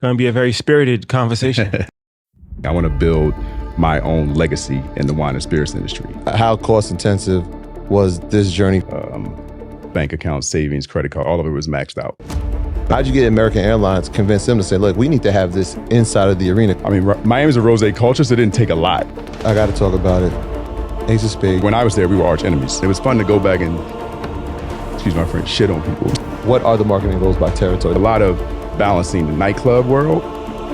going to be a very spirited conversation. I want to build my own legacy in the wine and spirits industry. How cost intensive was this journey? Bank account, savings, credit card, all of it was maxed out. How'd you get American Airlines, convince them to say, look, we need to have this inside of the arena? I mean, Miami's a rosé culture, so it didn't take a lot. I got to talk about it. Ace of Spades. When I was there, we were arch enemies. It was fun to go back and, excuse my French, shit on people. What are the marketing goals by territory? A lot of balancing the nightclub world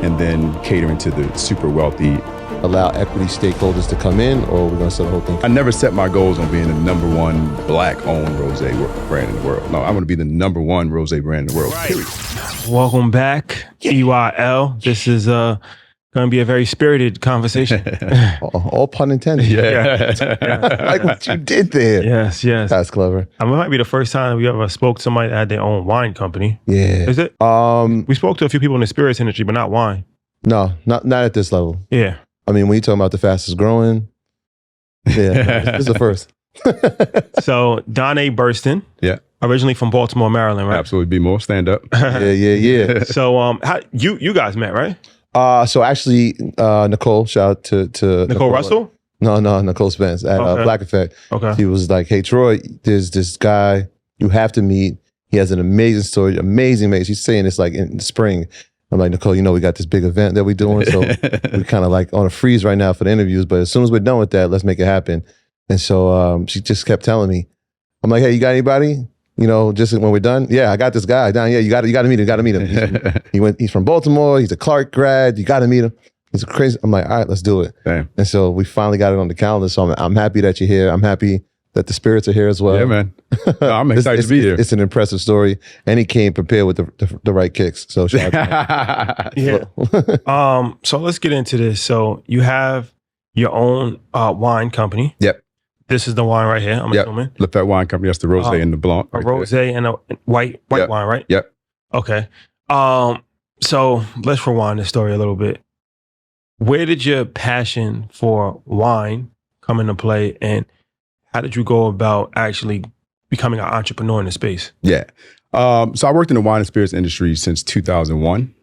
and then catering to the super wealthy. Allow equity stakeholders to come in, or we're going to sell the whole thing? I never set my goals on being the #1 black-owned rosé brand in the world. No, I want to be the #1 rosé brand in the world, period. Welcome back, EYL. This is going to be a very spirited conversation. All pun intended. Yeah. I like what you did there. Yes. That's clever. It might be the first time we ever spoke to somebody that had their own wine company. Yeah. Is it? We spoke to a few people in the spirits industry, but not wine. No, not at this level. Yeah. I mean, when you're talking about the fastest growing, this is the first. So, Donae Burston. Yeah. Originally from Baltimore, Maryland, right? Absolutely, be more stand up. Yeah. So, how you guys met, right? So actually, Nicole, shout out to Nicole Russell? No, Nicole Spence at Black Effect. Okay. He was like, hey, Troy, there's this guy you have to meet. He has an amazing story, amazing. He's saying this like in the spring. I'm like, Nicole, we got this big event that we're doing. So we're kind of like on a freeze right now for the interviews. But as soon as we're done with that, let's make it happen. And so she just kept telling me, I'm like, hey, you got anybody? Just when we're done? Yeah, I got this guy down. Yeah, you got to meet him. You got to meet him. He's from Baltimore. He's a Clark grad. You got to meet him. He's crazy. I'm like, all right, let's do it. Damn. And so we finally got it on the calendar. So I'm happy that you're here. I'm happy that the spirits are here as well. Yeah, man. No, I'm excited to be here. It's an impressive story. And he came prepared with the right kicks. So shout out to him. Yeah. So let's get into this. So you have your own wine company. Yep. This is the wine right here, I'm assuming. The Fête Wine Co. That's the rosé and the blanc. A rosé and a white wine, right? Yep. Okay. So let's rewind the story a little bit. Where did your passion for wine come into play, and how did you go about actually becoming an entrepreneur in the space? Yeah. So I worked in the wine and spirits industry since 2001.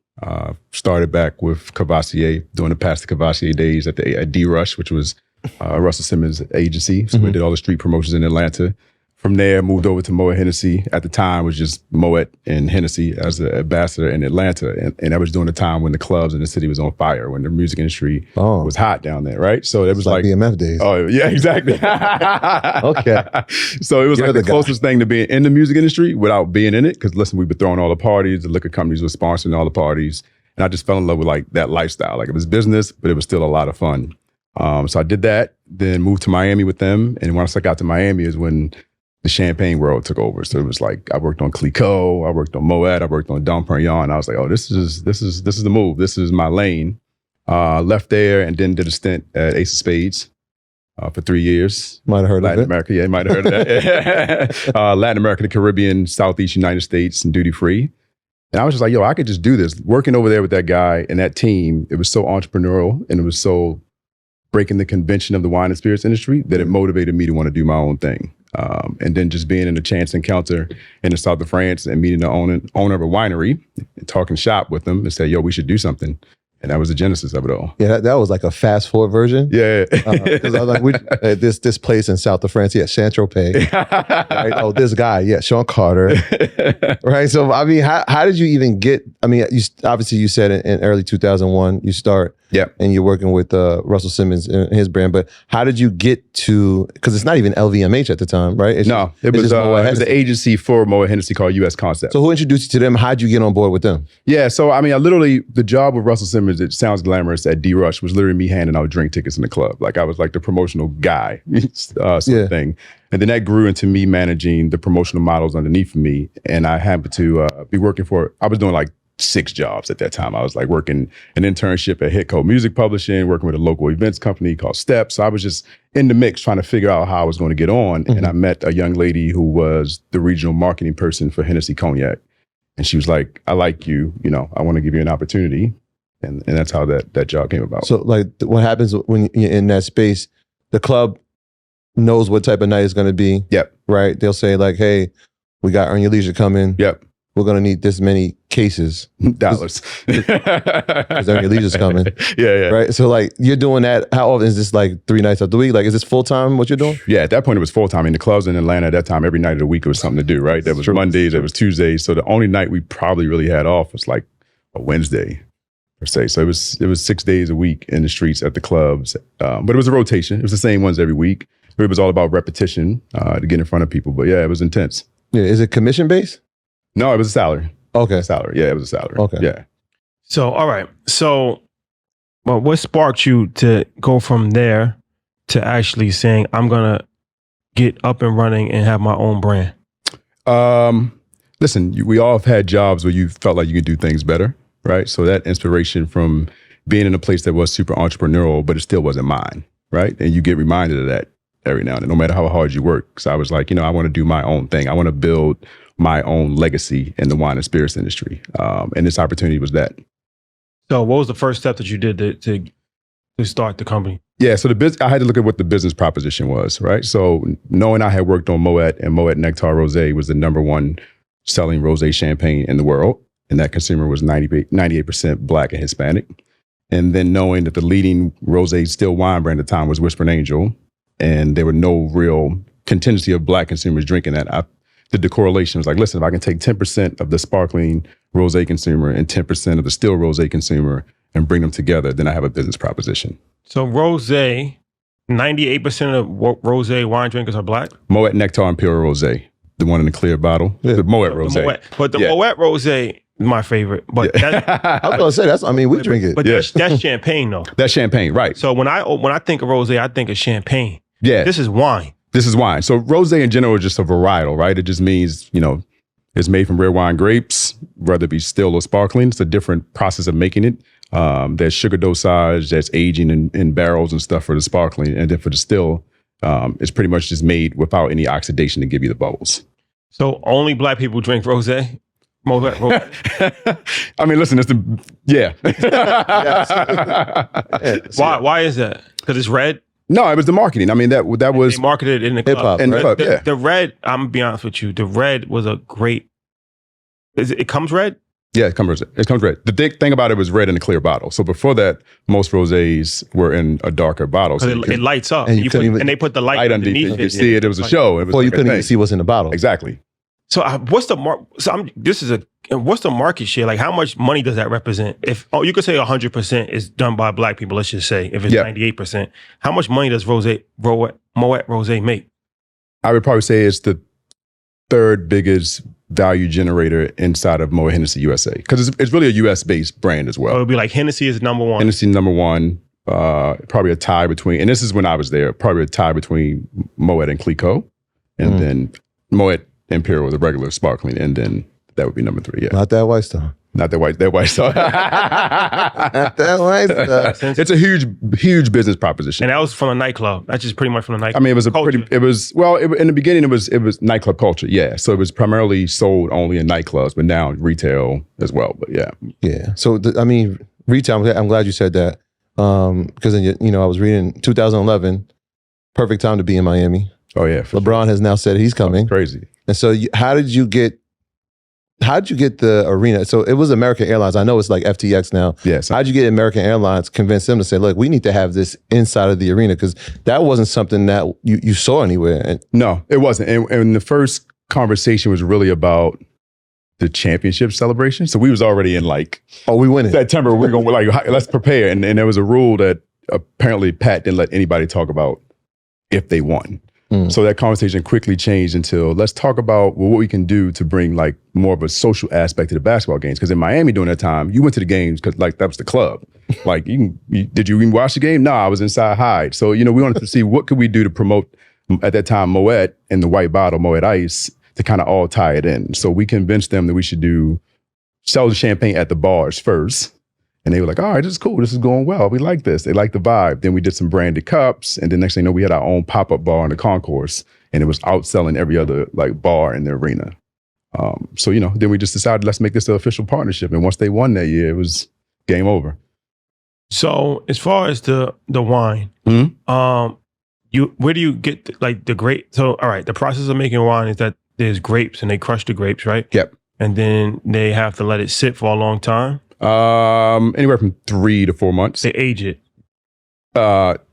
Started back with Cavassier, doing the past the Cavassier days at D-Rush, which was Russell Simmons' agency. So we did all the street promotions in Atlanta. From there, moved over to Moët Hennessy. At the time, it was just Moët and Hennessy as the ambassador in Atlanta. And that was during the time when the clubs in the city was on fire, when the music industry was hot down there, right? So it was like BMF days. Oh, yeah, exactly. Okay. So it was like the closest thing to being in the music industry without being in it. Because listen, we were throwing all the parties, the liquor companies were sponsoring all the parties. And I just fell in love with like that lifestyle. Like it was business, but it was still a lot of fun. So I did that, then moved to Miami with them. And once I got to Miami is when the champagne world took over. So it was like, I worked on Clicquot, I worked on Moët, I worked on Dom Perignon. And I was like, oh, this is the move. This is my lane. Left there and then did a stint at Ace of Spades for 3 years. Might have heard Latin of it. America, yeah, might have heard of that. Latin America, the Caribbean, Southeast United States, and duty free. And I was just like, yo, I could just do this. Working over there with that guy and that team, it was so entrepreneurial and it was so breaking the convention of the wine and spirits industry that it motivated me to want to do my own thing. And then just being in a chance encounter in the south of France and meeting the owner of a winery and talking shop with them and say, yo, we should do something. And that was the genesis of it all. Yeah, that was like a fast forward version. Yeah. Because I was like, this place in south of France, Saint-Tropez. Right? Oh, this guy, Sean Carter. Right. So, I mean, how did you even get, I mean, obviously you said in early 2001, you start. Yep. And you're working with Russell Simmons and his brand. But how did you get to, because it's not even LVMH at the time, right? It was the agency for Moët Hennessy called US Concept. So who introduced you to them? How'd you get on board with them? Yeah. So, I mean, the job with Russell Simmons, it sounds glamorous at D-Rush, was literally me handing out drink tickets in the club. Like I was like the promotional guy sort of thing. And then that grew into me managing the promotional models underneath me. And I happened to be working I was doing like 6 jobs at that time. I was like working an internship at Hitco Music Publishing, working with a local events company called Steps. So I was just in the mix trying to figure out how I was going to get on. And I met a young lady who was the regional marketing person for Hennessy Cognac. And she was like, I like you, I want to give you an opportunity. And that's how that job came about. So like what happens when you're in that space, the club knows what type of night it's going to be. Yep. Right? They'll say like, hey, we got Earn Your Leisure coming. Yep. we're going to need this many cases. Dollars. Because then your leader's coming. Yeah. Right? So like you're doing that. How often is this, like 3 nights of the week? Like, is this full-time what you're doing? Yeah, at that point it was full-time. I mean, the clubs in Atlanta at that time, every night of the week it was something to do, right? There was Mondays, there was Tuesdays. So the only night we probably really had off was like a Wednesday, per se. So it was 6 days a week in the streets at the clubs. But it was a rotation. It was the same ones every week. It was all about repetition to get in front of people. But yeah, it was intense. Yeah. Is it commission-based? No, it was a salary. Okay. Salary. Yeah, it was a salary. Okay. Yeah. So, all right. So, well, what sparked you to go from there to actually saying, I'm going to get up and running and have my own brand? Listen, we all have had jobs where you felt like you could do things better, right? So that inspiration from being in a place that was super entrepreneurial, but it still wasn't mine, right? And you get reminded of that every now and then, no matter how hard you work. So I was like, I want to do my own thing. I want to build my own legacy in the wine and spirits industry. And this opportunity was that. So what was the first step that you did to start the company? Yeah, so I had to look at what the business proposition was, right? So knowing I had worked on Moët, and Moët Nectar Rosé was the #1 selling rosé champagne in the world, and that consumer was 98% Black and Hispanic. And then knowing that the leading rosé still wine brand at the time was Whispering Angel, and there were no real contingency of Black consumers drinking that, I did the correlation. I was like, listen, if I can take 10% of the sparkling rosé consumer and 10% of the still rosé consumer and bring them together, then I have a business proposition. So rosé, 98% of rosé wine drinkers are Black? Moët Nectar Imperial Rosé, the one in the clear bottle. Yeah. The Moët Rosé. But the Moët Rosé is my favorite. But I was going to say, we drink it. But that's champagne though. That's champagne, right. So when I think of rosé, I think of champagne. Yeah. This is wine. This is wine. So rosé in general is just a varietal, right? It just means, it's made from rare wine grapes, whether it be still or sparkling. It's a different process of making it. There's sugar dosage, there's aging in barrels and stuff for the sparkling. And then for the still, it's pretty much just made without any oxidation to give you the bubbles. So only Black people drink rosé? Moët Rosé? I mean, listen, Why is that? Because it's red? No, it was the marketing. I mean, that was... They marketed it in the club. Hip-hop, in the club, yeah. The red, I'm going to be honest with you, the red was a great... It comes red? Yeah, it comes red. The big thing about it was red in a clear bottle. So before that, most rosés were in a darker bottle. So it lights up. And and they put the light underneath it. You see it. It was a show. It was you couldn't even see what's in the bottle. Exactly. So what's the what's the market share? Like, how much money does that represent? You could say 100% is done by Black people. Let's just say if it's 98%, how much money does Moët Rosé make? I would probably say it's the 3rd biggest value generator inside of Moët Hennessy USA, because it's really a US based brand as well. So it would be like Hennessy is #1. Hennessy #1, probably a tie between, and this is when I was there, probably a tie between Moët and Clicquot, and then Moët Imperial was a regular sparkling, and then that would be #3. Yeah, not that white stuff. Not that white stuff. Not that white stuff. It's a huge business proposition. And that was from a nightclub. That's just pretty much from the nightclub. I mean, it was culture. In the beginning, it was nightclub culture. Yeah. So it was primarily sold only in nightclubs, but now retail as well. But yeah. Yeah. So, retail, I'm glad you said that. Because, I was reading 2011, perfect time to be in Miami. Oh, yeah. LeBron has now said he's coming. Crazy. And so how did you get the arena? So it was American Airlines. I know it's like FTX now. Yes. How'd you get American Airlines, convince them to say, look, we need to have this inside of the arena? Because that wasn't something that you saw anywhere. No, it wasn't. And the first conversation was really about the championship celebration. So we was already in we winning. September. We're going to let's prepare. And there was a rule that apparently Pat didn't let anybody talk about if they won. So that conversation quickly changed into, let's talk about what we can do to bring more of a social aspect to the basketball games. Because in Miami during that time, you went to the games because that was the club. Did you even watch the game? No, I was inside Hyde. So, we wanted to see what could we do to promote, at that time, Moët and the white bottle, Moët Ice, to kind of all tie it in. So we convinced them that we should sell the champagne at the bars first. And they were like, all right, this is cool. This is going well. We like this. They like the vibe. Then we did some branded cups. And then next thing you know, we had our own pop-up bar in the concourse. And it was outselling every other bar in the arena. So, then we just decided, let's make this an official partnership. And once they won that year, it was game over. So as far as the wine, where do you get the grape? So, all right, the process of making wine is that there's grapes and they crush the grapes, right? Yep. and then they have to let it sit for a long time? Anywhere from 3 to 4 months. They age it.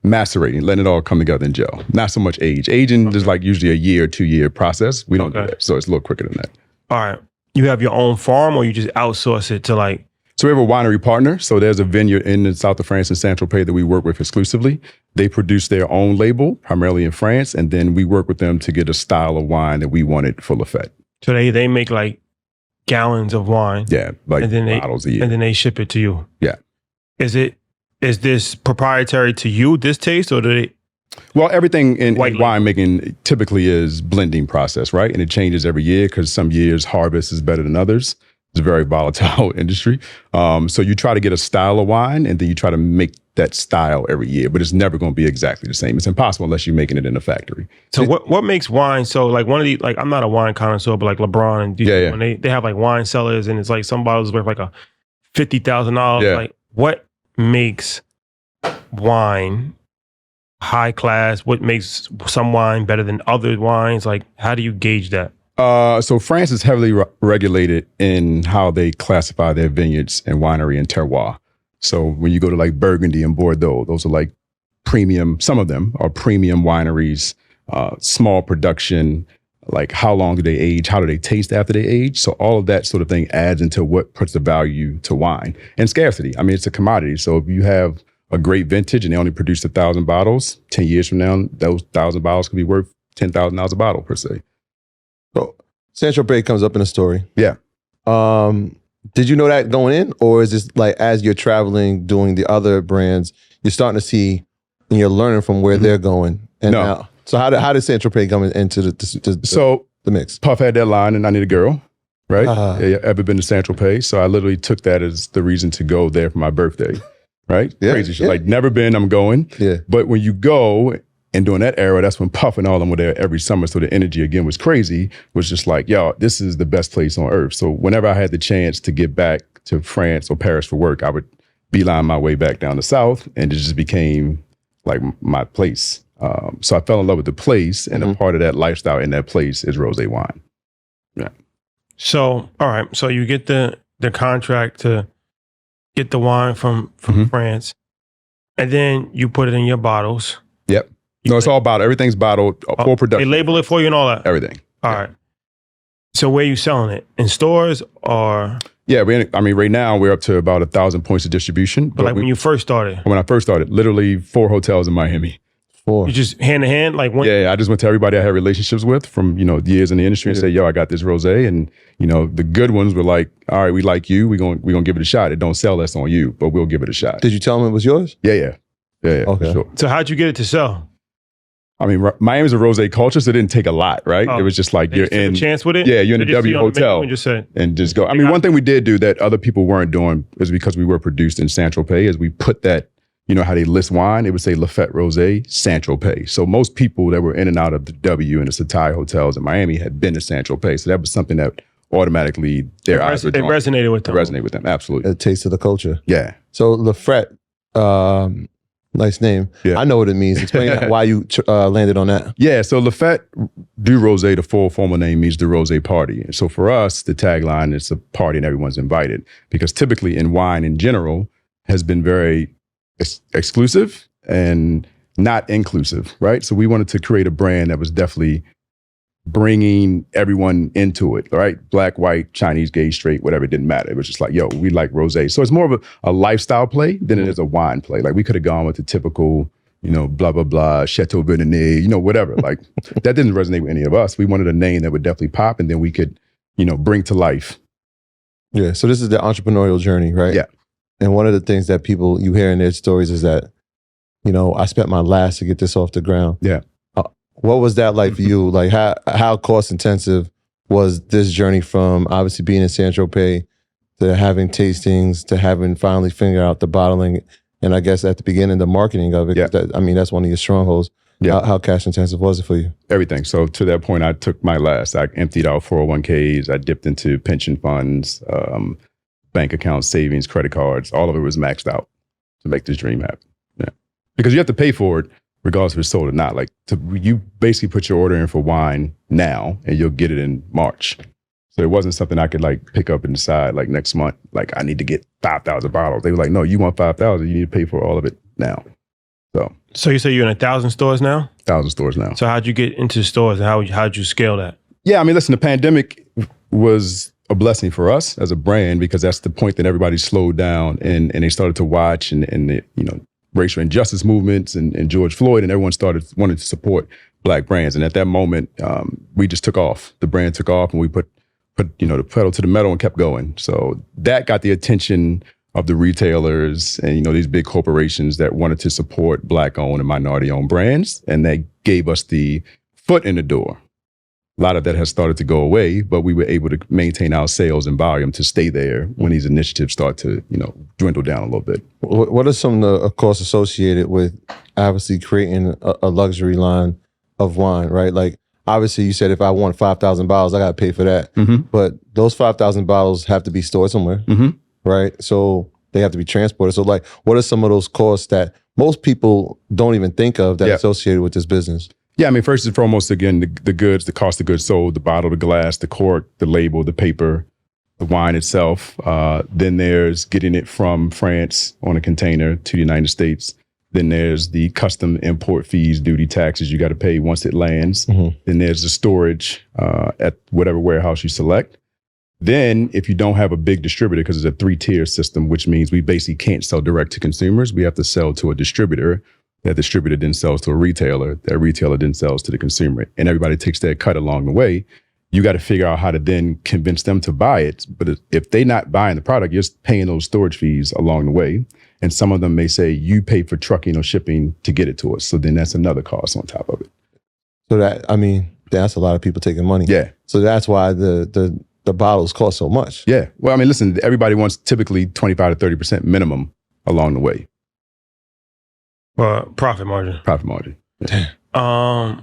Macerating, letting it all come together in gel. Not so much age. Aging is like usually a year or 2 year process. We don't do that. So it's a little quicker than that. All right. You have your own farm or you just outsource it to like? So we have a winery partner. So there's a vineyard in the south of France in Saint-Tropez that we work with exclusively. They produce their own label, primarily in France. And then we work with them to get a style of wine that we wanted for La Fête. So they make like gallons of wine. Yeah, like and then bottles a year. And then they ship it to you. Yeah. Is this proprietary to you, this taste, or do they? Well, everything in winemaking typically is blending process, right? And it changes every year because some years harvest is better than others. It's a very volatile industry. So you try to get a style of wine and then you try to make that style every year, but it's never going to be exactly the same. It's impossible unless you're making it in a factory. So what makes wine so like one of the, like I'm not a wine connoisseur, but like LeBron and when they have like wine cellars and it's like some bottles worth like $50,000. Yeah. Like what makes wine high class? What makes some wine better than other wines? Like, how do you gauge that? So France is heavily regulated in how they classify their vineyards and winery and terroir. So when you go to like Burgundy and Bordeaux, those are like premium, some of them are premium wineries, small production, like how long do they age? How do they taste after they age? So all of that sort of thing adds into what puts the value to wine. And scarcity. I mean, it's a commodity. So if you have a great vintage and they only produce 1,000 bottles, 10 years from now, those 1,000 bottles could be worth $10,000 a bottle per se. So Saint-Tropez comes up in the story. Yeah. Did you know that going in? Or is this like as you're traveling, doing the other brands, you're starting to see and you're learning from where they're going? And no. Now, so how did Saint-Tropez come into the mix? Puff had that line and I Need a Girl, right? Ever been to Saint-Tropez? So I literally took that as the reason to go there for my birthday, right? Yeah, crazy shit. Like never been, I'm going. Yeah. But when you go, and during that era, that's when Puff and all of them were there every summer. So the energy again was crazy, was just like, yo, this is the best place on earth. So whenever I had the chance to get back to France or Paris for work, I would beeline my way back down the South and it just became like my place. So I fell in love with the place, and a part of that lifestyle in that place is rosé wine. Yeah. So, all right. So you get the contract to get the wine from France, and then you put it in your bottles. Yep. No, it's all bottled. Everything's bottled for production. They label it for you and all that? Everything. All right. So where are you selling it? In stores or? Yeah, right now we're up to about 1,000 points of distribution. But like when you first started? When I first started, literally 4 hotels in Miami. 4. You just hand to hand? Like when? Yeah, I just went to everybody I had relationships with from, years in the industry and said, yo, I got this rosé. And, the good ones were like, all right, we like you. We're gonna give it a shot. It don't sell, that's on you, but we'll give it a shot. Did you tell them it was yours? Yeah. Okay. Sure. So how'd you get it to sell? I mean, Miami's a rosé culture, so it didn't take a lot, right? Oh. It was just like you're in a chance with it. Yeah, you're in a W hotel and just go. I mean, one thing we did do that other people weren't doing is because we were produced in Saint-Tropez, is we put that, how they list wine, it would say La Fête Rosé, Saint-Tropez. So most people that were in and out of the W and the Satai hotels in Miami had been to Saint-Tropez. So that was something that automatically their eyes were drawn. It resonated with them. It resonated with them, absolutely. A taste of the culture. Yeah. So La Fête, nice name. Yeah. I know what it means. Explain why you landed on that. Yeah, so La Fête du Rosé, the full formal name means the Rosé party. And so for us, the tagline is a party and everyone's invited. Because typically in wine in general has been very exclusive and not inclusive, right? So we wanted to create a brand that was definitely bringing everyone into it, right? Black, white, Chinese, gay, straight, whatever, it didn't matter. It was just like, yo, we like rosé. So it's more of a lifestyle play than it is a wine play. Like we could have gone with the typical, blah, blah, blah, Chateau Viognier, whatever. Like that didn't resonate with any of us. We wanted a name that would definitely pop and then we could, bring to life. Yeah, so this is the entrepreneurial journey, right? Yeah. And one of the things that people, you hear in their stories is that, I spent my last to get this off the ground. Yeah. What was that like for you? Like how cost intensive was this journey from obviously being in Saint-Tropez to having tastings to having finally figured out the bottling and I guess at the beginning the marketing of it? Yeah. That's one of your strongholds. Yeah. How cash intensive was it for you? Everything. So to that point, I took my last. I emptied out 401ks. I dipped into pension funds, bank accounts, savings, credit cards. All of it was maxed out to make this dream happen. Yeah. Because you have to pay for it regardless if it's sold or not. Like you basically put your order in for wine now and you'll get it in March. So it wasn't something I could like pick up and decide like next month, like I need to get 5,000 bottles. They were like, no, you want 5,000, you need to pay for all of it now. So you say you're in 1,000 stores now? 1,000 stores now. So how'd you get into stores and how'd you scale that? Yeah, I mean, listen, the pandemic was a blessing for us as a brand because that's the point that everybody slowed down and they started to watch and the, racial injustice movements and George Floyd, and everyone wanted to support Black brands. And at that moment, we just took off. The brand took off, and we put the pedal to the metal and kept going. So that got the attention of the retailers and these big corporations that wanted to support Black-owned and minority-owned brands, and that gave us the foot in the door. A lot of that has started to go away, but we were able to maintain our sales and volume to stay there when these initiatives start to, dwindle down a little bit. What are some of the costs associated with obviously creating a luxury line of wine, right? Like, obviously you said if I want 5,000 bottles, I got to pay for that. Mm-hmm. But those 5,000 bottles have to be stored somewhere, mm-hmm. right? So they have to be transported. So like, what are some of those costs that most people don't even think of that are associated with this business? Yeah, I mean, first and foremost, again, the goods, the cost of goods sold, the bottle, the glass, the cork, the label, the paper, the wine itself. Then there's getting it from France on a container to the United States. Then there's the custom import fees, duty, taxes you got to pay once it lands. Mm-hmm. Then there's the storage at whatever warehouse you select. Then if you don't have a big distributor, because it's a 3-tier system, which means we basically can't sell direct to consumers. We have to sell to a distributor. That distributor then sells to a retailer. That retailer then sells to the consumer. And everybody takes their cut along the way. You got to figure out how to then convince them to buy it. But if they're not buying the product, you're paying those storage fees along the way. And some of them may say, you pay for trucking or shipping to get it to us. So then that's another cost on top of it. So that's a lot of people taking money. Yeah. So that's why the bottles cost so much. Yeah. Well, I mean, listen, everybody wants typically 25 to 30% minimum along the way. Profit margin. Profit margin. Yeah.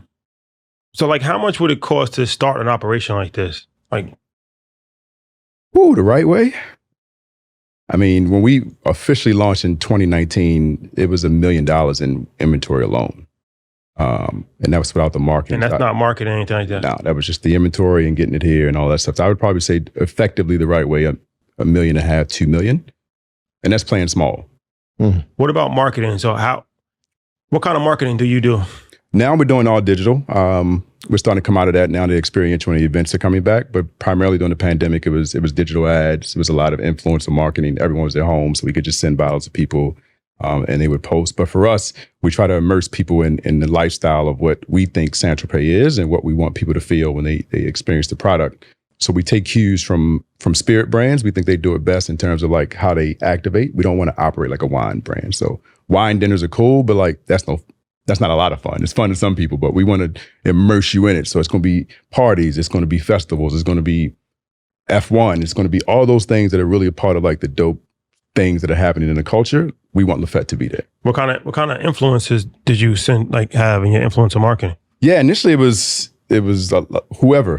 So like how much would it cost to start an operation like this? Like, the right way? I mean, when we officially launched in 2019, it was $1 million in inventory alone. And that was without the marketing. And that's not marketing or anything like that? No, that was just the inventory and getting it here and all that stuff. So I would probably say effectively the right way, $1.5 million, $2 million. And that's playing small. Mm-hmm. What about marketing? So what kind of marketing do you do? Now we're doing all digital. We're starting to come out of that now. The experiential and the events are coming back, but primarily during the pandemic, it was digital ads. It was a lot of influencer marketing. Everyone was at home, so we could just send bottles to people and they would post. But for us, we try to immerse people in the lifestyle of what we think Saint-Tropez is and what we want people to feel when they experience the product. So we take cues from spirit brands. We think they do it best in terms of like how they activate. We don't want to operate like a wine brand. So wine dinners are cool, but like that's not a lot of fun. It's fun to some people, but we want to immerse you in it. So it's going to be parties. It's going to be festivals. It's going to be F1. It's going to be all those things that are really a part of like the dope things that are happening in the culture. We want Lafette to be there. What kind of influences did you have in your influencer marketing? Yeah, initially it was whoever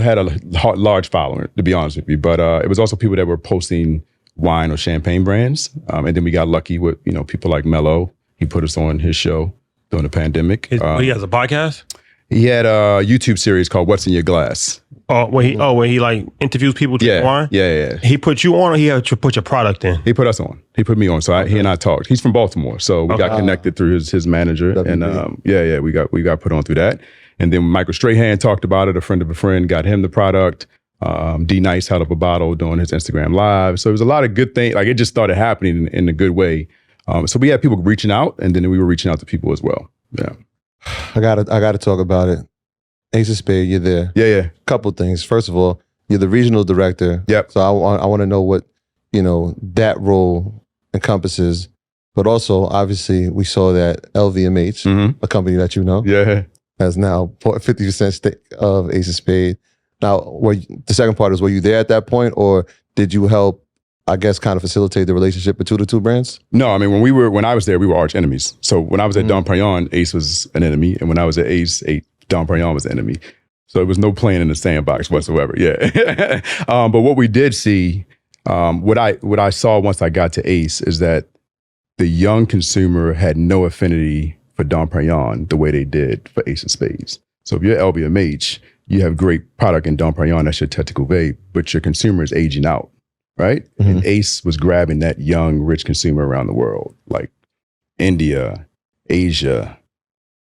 had a large following, to be honest with you. But it was also people that were posting wine or champagne brands. And then we got lucky with, people like Mello. He put us on his show during the pandemic. He has a podcast? He had a YouTube series called What's in Your Glass. Where he like interviews people drinking wine? Yeah. He put you on or he had to put your product in? He put us on. He put me on. So he and I talked. He's from Baltimore. So we got connected through his manager. WB. And we got put on through that. And then Michael Strahan talked about it. A friend of a friend got him the product. D Nice held up a bottle doing his Instagram live. So it was a lot of good things. Like it just started happening in a good way. So we had people reaching out, and then we were reaching out to people as well. Yeah. I gotta talk about it. Ace of Spades, you're there. Yeah. Couple things. First of all, you're the regional director. Yep. So I want to know what, that role encompasses. But also, obviously, we saw that LVMH, a company that you know, has now 50% stake of Ace of Spades. Now, the second part is, were you there at that point, or did you help, I guess, kind of facilitate the relationship between the two brands? No, I mean, when I was there, we were arch enemies. So when I was at Dom Perignon, Ace was an enemy. And when I was at Ace, Dom Perignon was an enemy. So it was no playing in the sandbox whatsoever. Yeah. But what we did see, what I saw once I got to Ace is that the young consumer had no affinity for Dom Perignon the way they did for Ace of Spades. So if you're LVMH, you have great product in Dom Perignon, that's your Tête de Cuvée, but your consumer is aging out, right? And Ace was grabbing that young, rich consumer around the world, like India, Asia,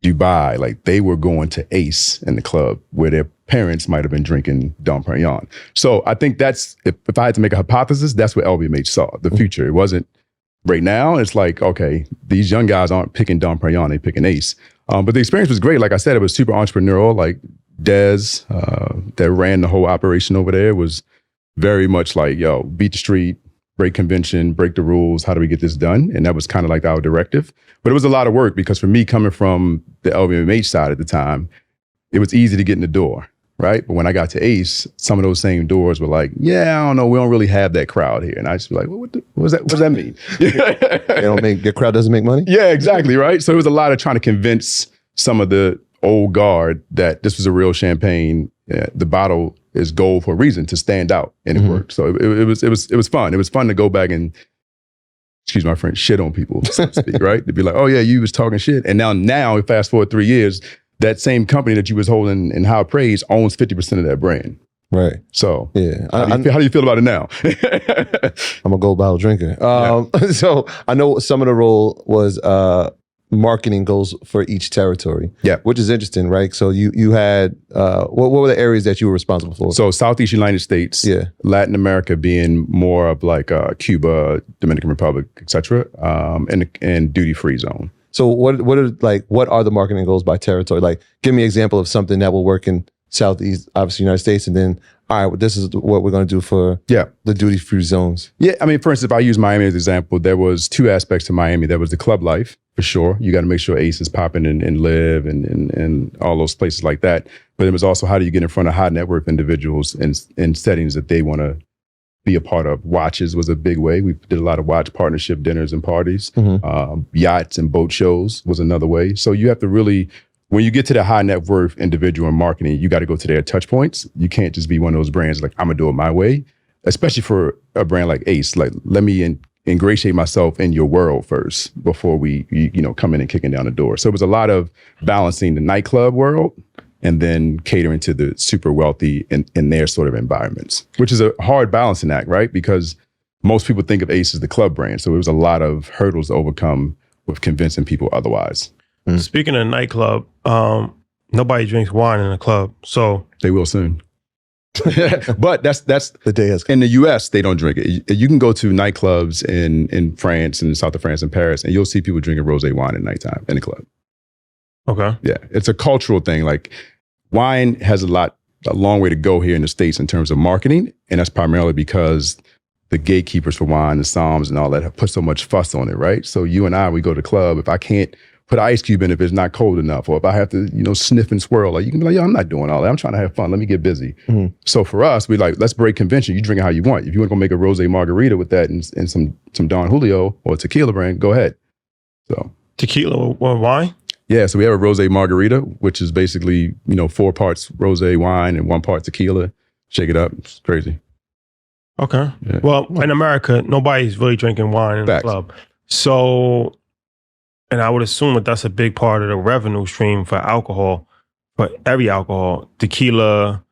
Dubai. Like they were going to Ace in the club where their parents might have been drinking Dom Perignon. So I think that's, if I had to make a hypothesis, that's what LVMH saw, the future. It wasn't right now. It's like, okay, these young guys aren't picking Dom Perignon, they picking Ace. But the experience was great. Like I said, it was super entrepreneurial. Like Des, that ran the whole operation over there, was very much like, yo, beat the street, break convention, break the rules. How do we get this done? And that was kind of like our directive. But it was a lot of work because for me, coming from the LVMH side at the time, it was easy to get in the door, right? But when I got to Ace, some of those same doors were like, yeah, I don't know, we don't really have that crowd here. And I just be like, well, what does that mean? Your crowd doesn't make money? Yeah, exactly, right? So it was a lot of trying to convince some of the old guard that this was a real champagne. The bottle is gold for a reason, to stand out, and it worked. So it was fun. It was fun to go back and, excuse my French, shit on people, so to speak, right? To be like, oh yeah, you was talking shit. And now fast forward 3 years, that same company that you was holding in high praise owns 50% of that brand. Right. So yeah, how do you feel about it now? I'm a gold bottle drinker. So I know some of the role was marketing goals for each territory. Yeah, which is interesting, right? So you had what were the areas that you were responsible for? So Southeast United States, Latin America being more of like Cuba, Dominican Republic, etc., and duty free zone. So what are the marketing goals by territory? Like, give me an example of something that will work in Southeast, obviously United States, and then, all right, well, this is what we're going to do for the duty-free zones. Yeah, I mean, for instance, if I use Miami as an example, there was two aspects to Miami. There was the club life, for sure. You got to make sure Ace is popping and Live and all those places like that. But it was also, how do you get in front of high net worth individuals in settings that they want to be a part of? Watches was a big way. We did a lot of watch partnership dinners and parties. Yachts and boat shows was another way. So you have to really, when you get to the high net worth individual in marketing, you got to go to their touch points. You can't just be one of those brands like, I'm gonna do it my way, especially for a brand like Ace. Like, let me ingratiate myself in your world first before we come in and kicking down the door. So it was a lot of balancing the nightclub world and then catering to the super wealthy in their sort of environments, which is a hard balancing act, right? Because most people think of Ace as the club brand. So it was a lot of hurdles to overcome with convincing people otherwise. Speaking of nightclub, nobody drinks wine in a club, so they will soon. But that's the day has come. In the US, they don't drink it. You can go to nightclubs in France, in the south of France, and Paris, and you'll see people drinking rosé wine at nighttime in the club. Okay. Yeah, it's a cultural thing. Like, wine has a long way to go here in the States in terms of marketing, and that's primarily because the gatekeepers for wine, the Psalms and all that, have put so much fuss on it, right? So you and I, we go to the club, if I can't put an ice cube in if it's not cold enough, or if I have to, sniff and swirl, like, you can be like, yo, I'm not doing all that. I'm trying to have fun. Let me get busy. So for us, we like, let's break convention. You drink it how you want. If you want to go make a rosé margarita with that and some Don Julio or tequila brand, go ahead. So tequila or wine? Yeah, so we have a rosé margarita, which is basically, 4 parts rosé wine and 1 part tequila. Shake it up. It's crazy. Okay. Yeah. Well, in America, nobody's really drinking wine in the club. So, and I would assume that's a big part of the revenue stream for alcohol, for every alcohol, tequila,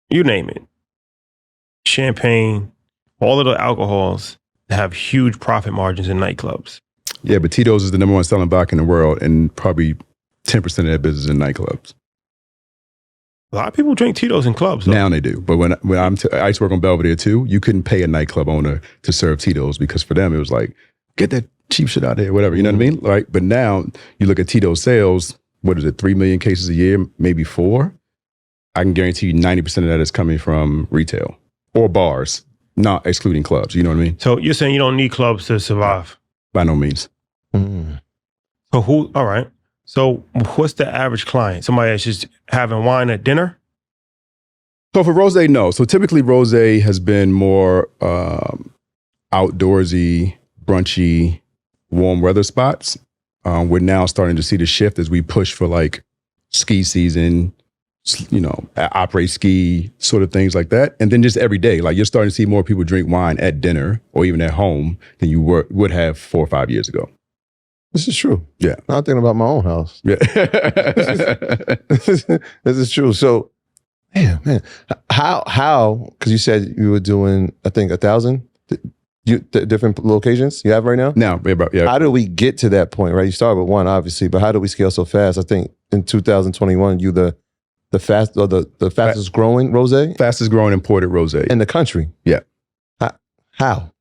you name it, champagne, all of the alcohols have huge profit margins in nightclubs. Yeah, but Tito's is the #1 selling vodka in the world, and probably 10% of their business in nightclubs. A lot of people drink Tito's in clubs, though. Now they do. But when I used to work on Belvedere too, you couldn't pay a nightclub owner to serve Tito's, because for them, it was like, get that cheap shit out there, whatever, you know what I mean? Right? But now you look at Tito's sales, what is it, 3 million cases a year, maybe 4? I can guarantee you 90% of that is coming from retail or bars, not excluding clubs, you know what I mean? So you're saying you don't need clubs to survive? By no means. So all right. So what's the average client? Somebody that's just having wine at dinner? So for rosé, no. So typically rosé has been more outdoorsy, brunchy, warm weather spots. We're now starting to see the shift as we push for like ski season, après ski, sort of things like that. And then just every day, like, you're starting to see more people drink wine at dinner or even at home than you would have 4 or 5 years ago. This is true. Yeah. I'm thinking about my own house. Yeah. This is true. So, man, how? Because you said you were doing, I think, 1,000 different locations you have right now. Now, yeah. How do we get to that point? Right, you started with one, obviously, but how do we scale so fast? I think in 2021, you the fastest growing rosé, Fastest growing imported rosé in the country. Yeah. How?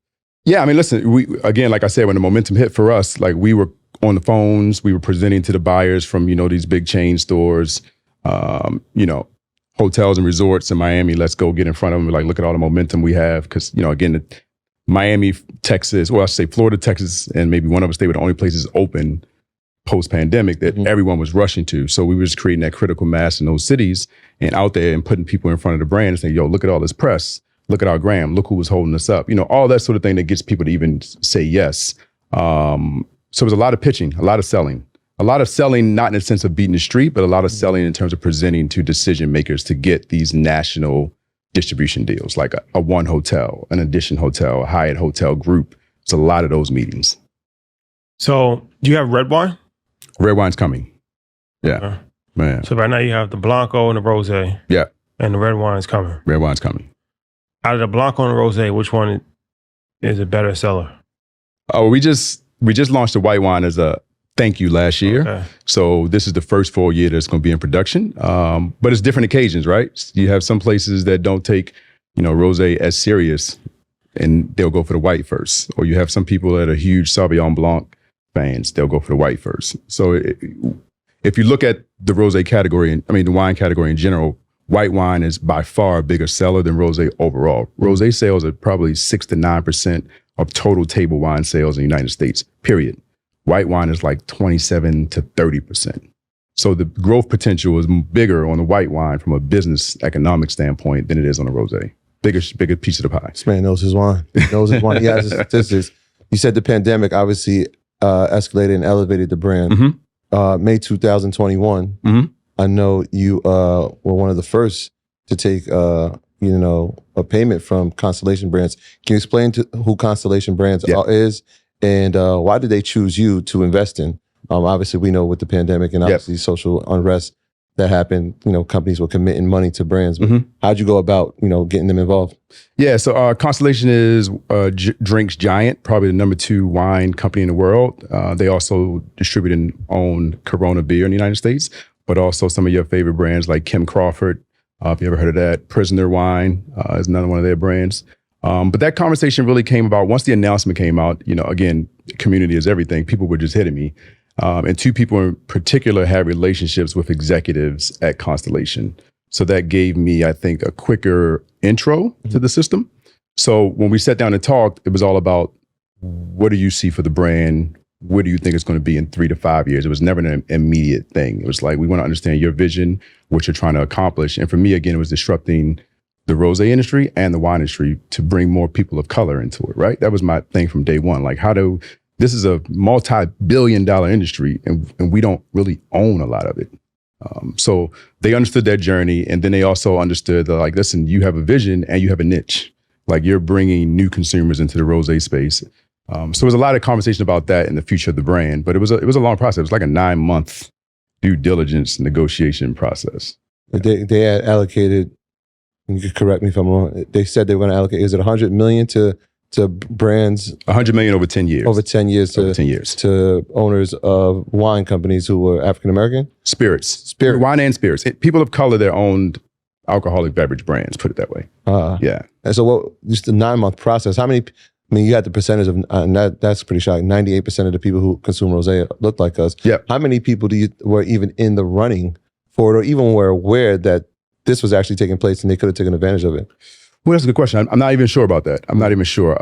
Yeah, I mean, listen, again, like I said, when the momentum hit for us, like we were on the phones, we were presenting to the buyers from, these big chain stores, hotels and resorts in Miami. Let's go get in front of them. Like, look at all the momentum we have. Because, again, Miami, Texas, well, I should say Florida, Texas, and maybe one of us, they were the only places open post-pandemic that everyone was rushing to. So we were just creating that critical mass in those cities and out there and putting people in front of the brand and saying, yo, look at all this press. Look at our gram. Look who was holding us up. All that sort of thing that gets people to even say yes. So it was a lot of pitching, a lot of selling. A lot of selling, not in the sense of beating the street, but a lot of selling in terms of presenting to decision makers to get these national distribution deals, like a One Hotel, an Edition Hotel, a Hyatt Hotel group. It's a lot of those meetings. So do you have red wine? Red wine's coming. Yeah, man. So right now you have the Blanco and the Rosé. Yeah. And the red wine's coming. Red wine's coming. Out of the Blanco and the Rosé, which one is a better seller? Oh, we just launched the white wine as a thank you last year. Okay. So this is the first full year that's going to be in production. But it's different occasions, right? You have some places that don't take, rosé as serious, and they'll go for the white first. Or you have some people that are huge Sauvignon Blanc fans, they'll go for the white first. So if you look at the rosé category, the wine category in general, white wine is by far a bigger seller than rosé overall. Rosé sales are probably 6 to 9% of total table wine sales in the United States, period. White wine is like 27 to 30%. So the growth potential is bigger on the white wine from a business economic standpoint than it is on the rosé. Bigger piece of the pie. This man knows his wine. He knows his wine. He has the statistics. You said the pandemic obviously escalated and elevated the brand. Mm-hmm. May 2021. Mm-hmm. I know you were one of the first to take, a payment from Constellation Brands. Can you explain who Constellation Brands is, and why did they choose you to invest in? Obviously, we know with the pandemic and obviously social unrest that happened, companies were committing money to brands. But how'd you go about, getting them involved? Yeah, so Constellation is drinks giant, probably the number 2 wine company in the world. They also distribute and own Corona beer in the United States, but also some of your favorite brands like Kim Crawford, if you ever heard of that. Prisoner Wine is another one of their brands. But that conversation really came about once the announcement came out. Again, community is everything. People were just hitting me. And 2 people in particular had relationships with executives at Constellation. So that gave me, I think, a quicker intro to the system. So when we sat down and talked, it was all about, what do you see for the brand? What do you think it's going to be in 3 to 5 years? It was never an immediate thing. It was like, we want to understand your vision, what you're trying to accomplish. And for me, again, it was disrupting the rosé industry and the wine industry to bring more people of color into it, right? That was my thing from day one. Like, this is a multi-billion-dollar industry, and we don't really own a lot of it. So they understood that journey, and then they also understood that, like, listen, you have a vision and you have a niche. Like, you're bringing new consumers into the rosé space. So there was a lot of conversation about that and the future of the brand, but it was a long process. It was like a 9-month due diligence negotiation process. They had allocated, you could correct me if I'm wrong, they said they were going to allocate, is it $100 million to brands? $100 million over 10 years. Over 10 years to owners of wine companies who were African-American? Spirits. Wine and spirits. People of color that owned alcoholic beverage brands, put it that way. Yeah. And so just a 9-month process, how many, you had the percentage of, and that's pretty shocking, 98% of the people who consume rosé look like us. Yep. How many people were even in the running for it, or even were aware that this was actually taking place and they could have taken advantage of it? Well, that's a good question. I'm not even sure about that. I'm not even sure.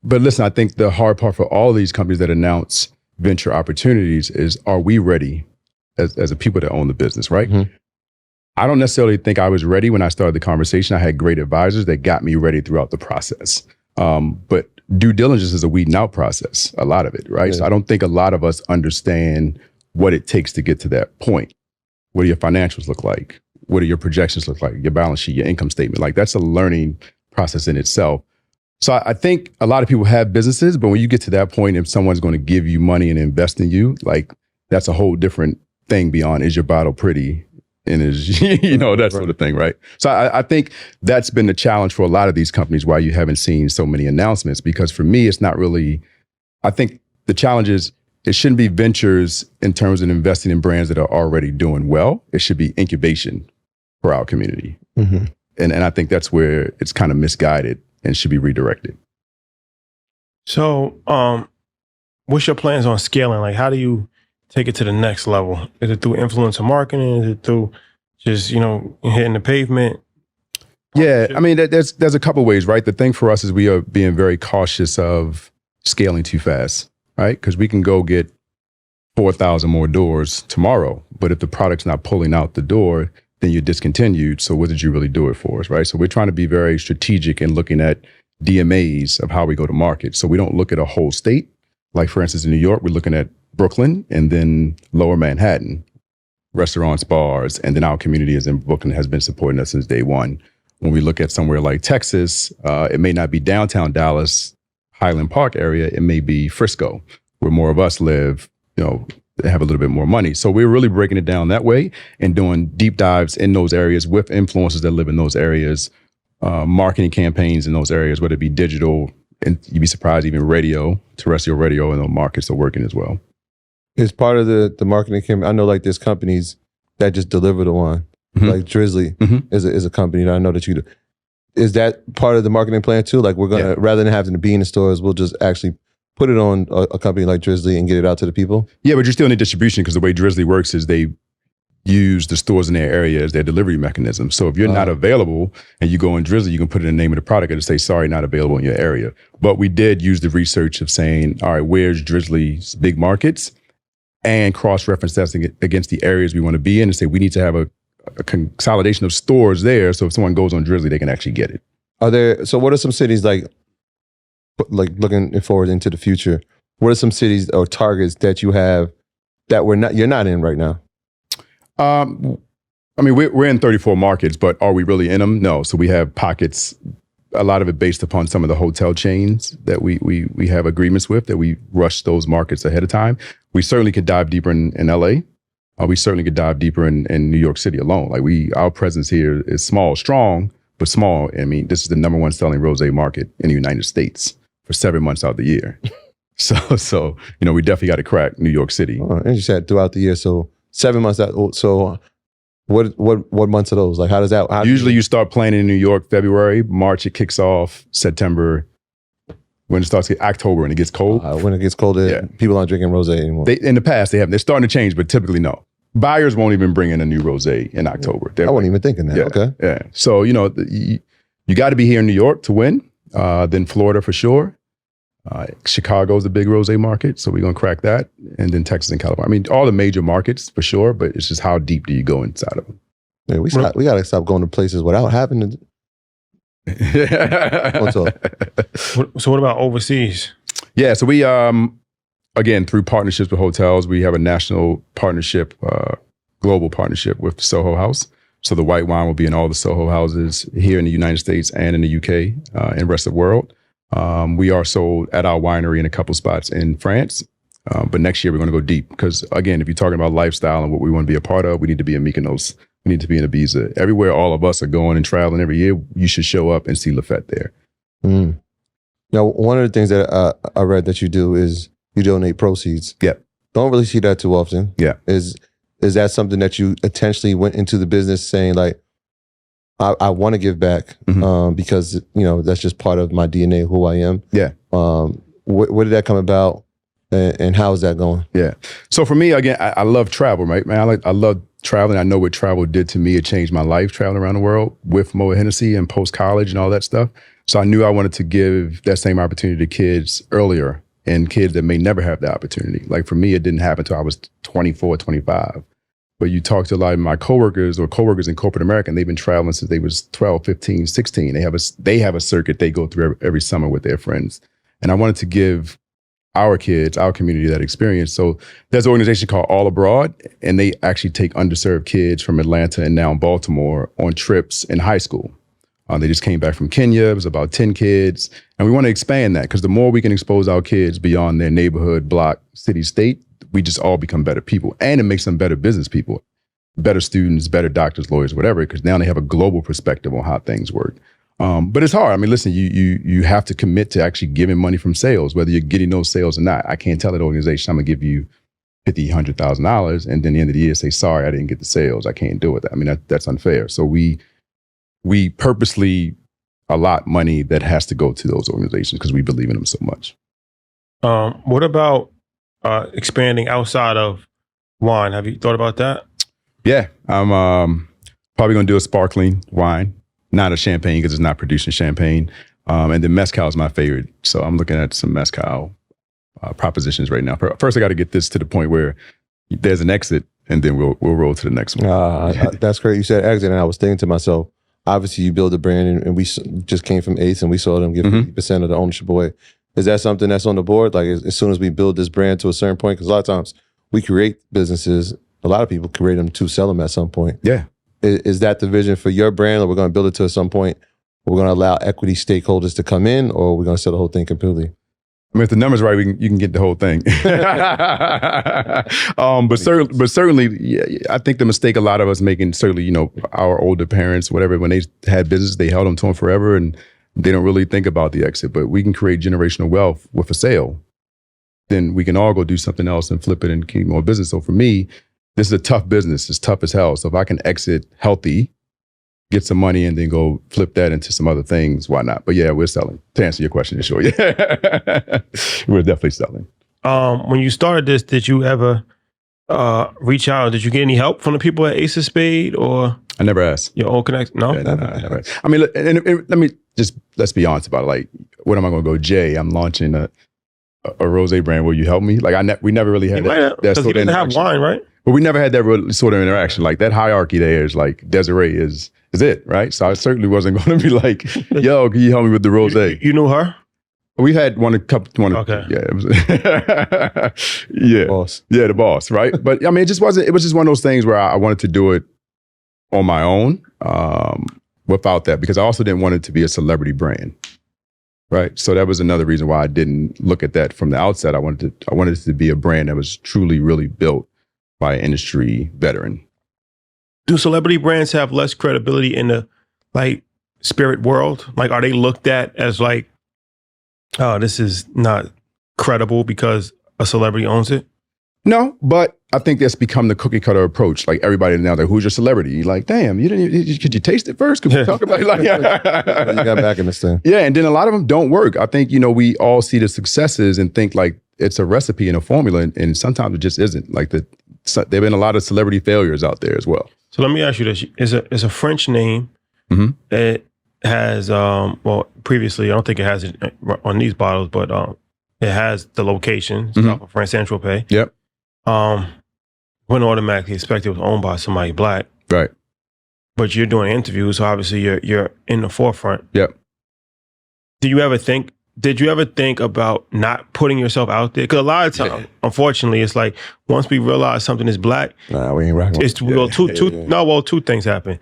But listen, I think the hard part for all of these companies that announce venture opportunities is, are we ready as a people that own the business, right? Mm-hmm. I don't necessarily think I was ready when I started the conversation. I had great advisors that got me ready throughout the process. But due diligence is a weeding out process, a lot of it, right? Yeah. So I don't think a lot of us understand what it takes to get to that point. What do your financials look like? What do your projections look like? Your balance sheet, your income statement. Like, that's a learning process in itself. So I think a lot of people have businesses, but when you get to that point, if someone's going to give you money and invest in you, like that's a whole different thing beyond is your bottle pretty and is, that sort of thing, right? So I think that's been the challenge for a lot of these companies, why you haven't seen so many announcements, because for me, it's not really, I think the challenge is it shouldn't be ventures in terms of investing in brands that are already doing well. It should be incubation for our community. Mm-hmm. And I think that's where it's kind of misguided and should be redirected. So, what's your plans on scaling? Like, how do you take it to the next level? Is it through influencer marketing? Is it through just, hitting the pavement? Yeah, I mean, there's a couple ways, right? The thing for us is we are being very cautious of scaling too fast, right? Because we can go get 4,000 more doors tomorrow, but if the product's not pulling out the door, then you're discontinued. So what did you really do it for us, right? So we're trying to be very strategic in looking at DMAs of how we go to market. So we don't look at a whole state. Like for instance, in New York, we're looking at Brooklyn and then Lower Manhattan, restaurants, bars, and then our community is in Brooklyn has been supporting us since day one. When we look at somewhere like Texas, it may not be downtown Dallas, Highland Park area. It may be Frisco, where more of us live, have a little bit more money. So we're really breaking it down that way and doing deep dives in those areas with influencers that live in those areas, marketing campaigns in those areas, whether it be digital, and you'd be surprised, even radio, terrestrial radio, and those markets are working as well. It's part of the marketing campaign. I know like there's companies that just deliver the wine. Mm-hmm. Like Drizzly is a company that I know that you do. Is that part of the marketing plan too? Like we're going to, rather than having to be in the stores, we'll just actually put it on a company like Drizzly and get it out to the people? Yeah, but you still need distribution because the way Drizzly works is they use the stores in their area as their delivery mechanism. So if you're not available and you go in Drizzly, you can put in the name of the product and just say, sorry, not available in your area. But we did use the research of saying, all right, where's Drizzly's big markets? And cross-reference that against the areas we want to be in and say, we need to have a consolidation of stores there. So if someone goes on Drizzly, they can actually get it. So what are some cities like looking forward into the future? What are some cities or targets that you have that you're not in right now? I mean, we're in 34 markets, but are we really in them? No. So we have pockets, a lot of it based upon some of the hotel chains that we have agreements with, that we rush those markets ahead of time. We certainly could dive deeper in LA. We certainly could dive deeper in New York City alone. Like our presence here is small, strong, but small. I mean, this is the number one selling rosé market in the United States for 7 months out of the year. So we definitely got to crack New York City. And you said throughout the year, so 7 months out. So what months are those? Like, how does that? Usually you start playing in New York February, March it kicks off, September. When it starts to get October and it gets cold. When it gets colder, people aren't drinking rosé anymore. In the past, they have. They're starting to change, but typically no. Buyers won't even bring in a new rosé in October. I wasn't even thinking that. Yeah, okay. Yeah. So, you got to be here in New York to win. Then Florida for sure. Chicago's a big rosé market, so we're going to crack that. And then Texas and California. I mean, all the major markets for sure, but it's just how deep do you go inside of them? Yeah, we got to stop going to places without having to. What's up? So what about overseas? Yeah, so we, again, through partnerships with hotels, we have a national partnership, global partnership with Soho House. So the white wine will be in all the Soho houses here in the United States and in the UK and the rest of the world. We are sold at our winery in a couple spots in France. But next year we're going to go deep because, again, if you're talking about lifestyle and what we want to be a part of, we need to be in Mykonos. We need to be in Ibiza. Everywhere all of us are going and traveling every year, you should show up and see Lafette there. Mm. Now, one of the things that I read that you do is you donate proceeds. Yeah. Don't really see that too often. Yeah. Is that something that you intentionally went into the business saying like, I want to give back because, that's just part of my DNA, who I am. Yeah. Where did that come about and how is that going? Yeah. So for me, again, I love travel, right, man? I love traveling. I know what travel did to me. It changed my life traveling around the world with Moët Hennessy and post-college and all that stuff. So I knew I wanted to give that same opportunity to kids earlier and kids that may never have that opportunity. Like for me, it didn't happen until I was 24, 25. But you talk to a lot of my coworkers in corporate America, and they've been traveling since they was 12, 15, 16. They have a circuit they go through every summer with their friends. And I wanted to give our kids, our community, that experience. So there's an organization called All Abroad, and they actually take underserved kids from Atlanta and now Baltimore on trips in high school. They just came back from Kenya. It was about 10 kids. And we want to expand that because the more we can expose our kids beyond their neighborhood, block, city, state, we just all become better people. And it makes them better business people, better students, better doctors, lawyers, whatever, because now they have a global perspective on how things work. But it's hard. I mean, listen, you have to commit to actually giving money from sales, whether you're getting those sales or not. I can't tell that organization, I'm going to give you $50,000, $100,000, and then at the end of the year say, sorry, I didn't get the sales. I can't do it. I mean, that's unfair. So we purposely allot money that has to go to those organizations because we believe in them so much. What about expanding outside of wine? Have you thought about that? Yeah, I'm probably going to do a sparkling wine, not a champagne because it's not producing champagne. And then mezcal is my favorite. So I'm looking at some mezcal propositions right now. First, I got to get this to the point where there's an exit, and then we'll roll to the next one. That's great. You said exit, and I was thinking to myself, obviously you build a brand, and we just came from Ace, and we saw them give 50% of the ownership away. Is that something that's on the board? Like as soon as we build this brand to a certain point, because a lot of times we create businesses, a lot of people create them to sell them at some point. Yeah. Is that the vision for your brand, or we're going to build it to some point? We're going to allow equity stakeholders to come in, or we're going to sell the whole thing completely? I mean, if the number's right, you can get the whole thing. But certainly, yeah, I think the mistake a lot of us making, certainly, our older parents, whatever, when they had business, they held them to them forever, and they don't really think about the exit. But we can create generational wealth with a sale. Then we can all go do something else and flip it and keep more business. So for me, this is a tough business. It's tough as hell. So if I can exit healthy, get some money, and then go flip that into some other things, why not? But yeah, we're selling. To answer your question, sure. Yeah, we're definitely selling. When you started this, did you ever reach out? Did you get any help from the people at Ace of Spades, or I never asked. Your own connect? No, I never asked. I mean, let's be honest about it. Like, what am I going to go? Jay, I'm launching a rosé brand. Will you help me? Like, we never really had that sort of interaction. Have wine, right? But we never had that sort of interaction. Like that hierarchy there is like Desiree is it, right? So I certainly wasn't going to be like, yo, can you help me with the rosé? You knew her? We had one. Okay. Yeah. It was, yeah. Boss. Yeah, the boss, right? But I mean, it was just one of those things where I wanted to do it on my own without that, because I also didn't want it to be a celebrity brand. Right. So that was another reason why I didn't look at that from the outset. I wanted it to be a brand that was truly, really built by an industry veteran. Do celebrity brands have less credibility in the spirit world? Like, are they looked at as like, oh, this is not credible because a celebrity owns it? No, but I think that's become the cookie cutter approach. Like everybody now, who's your celebrity? You're like, damn, could you taste it first? Could we talk about it? Like, you got back in this thing. Yeah, and then a lot of them don't work. I think, we all see the successes and think like it's a recipe and a formula, and sometimes it just isn't. Like there've been a lot of celebrity failures out there as well. So let me ask you this: it's a French name. Mm-hmm. It has previously I don't think it has it on these bottles, but it has the location, off of France Saint-Tropez. Yep. Wouldn't automatically expect it was owned by somebody black, right? But you're doing interviews, so obviously you're in the forefront. Yep. Did you ever think about not putting yourself out there? Because a lot of times, unfortunately, it's like once we realize something is black, we ain't rocking. It's two things happen.